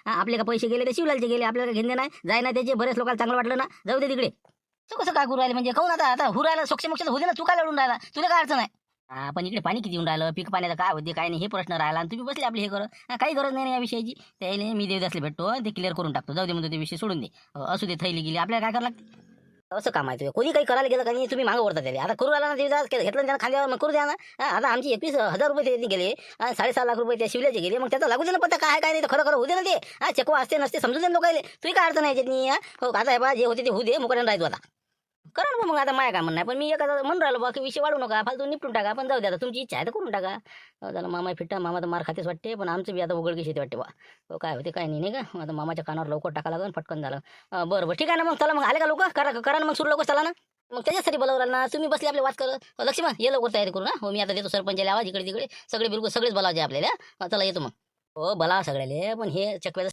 आपले का पैसे गेले ते शिवलालचे गेले, आपल्याला घेणे नाही जाय ना त्याचे. बरेच लोकांना चांगलं वाटलं ना, जाऊ दे तिकडे. तू कसं काय करू राहिले म्हणजे काहून आता आता हुरायला सोक्ष मोक्ष होऊ दे ना, तू काय लढून राहिला, तुला काय अडचण आहे. पण इकडे पाणी किती येऊन राहिलं, पीक पाण्याचं काय होते काय नाही हे प्रश्न राहिला, आणि तुम्ही बसले आपले हे करत. काही गरज नाही ना या विषयाची. त्याने मी देवदासले भेटतो ते क्लिअर करून टाकतो, जाऊ दे म्हणतो ते विषय सोडून दे. असू दे, थैली गेली आपल्याला काय करावं लागते. असं काम आहे तुम्ही, कोणी काही करायला गेलं का नाही तुम्ही मागं ओढता त्याला. आता करू राहिला ना देवदास, घेतलं ना त्याला खांद्यावर, मग करू द्या ना. आता आमची 21,000 रुपये त्याचे गेले, 6.5 लाख रुपये त्या शिवल्याचे गेले, मग त्याचा लागू दे ना पत्ता काय काय नाही, तर खरं खरं होऊ दे ना ते. चकवा असते नसते समजू दे ना लोकायले, तुम्ही काय अडचण आहे याच्यातनी. हो आता हे बा जे होते ते होऊ दे, मुकडे राहतो आता. करा ना मग, आता माया काय म्हणणं आहे, पण मी एखादा म्हणून राहिलो बा की विषय वाढू नका, फालतू निपटून टाका. पण जाऊ द्या, आता तुमची इच्छा आहे तर करून टाका. त्याला मामा फिट्टा, मामा तर मार खातेच वाटते, पण आमचं बी आता उघडकीश येते वाटते बा. हो काय होते काय नाही, नाही का. आता मामाच्या कानावर लवकर टाका लागून पटकन झालं. बरं बरं ठीक आहे ना, मग चला मग आले का लोक, करा करा ना मग सुरू लवकर चला ना. मग त्याच्यासाठी बोलावं ना, तुम्ही बसले आपले वाद करत. लक्ष्मण ये लवकर तयारी करू ना. हो मी आता देतो सरपंचाला आवाज, इकडे तिकडे सगळे बिलकुल सगळेच बोलावचे आपल्याला. चला येतो मग. हो बोला सगळ्याले, पण हे चकव्याचं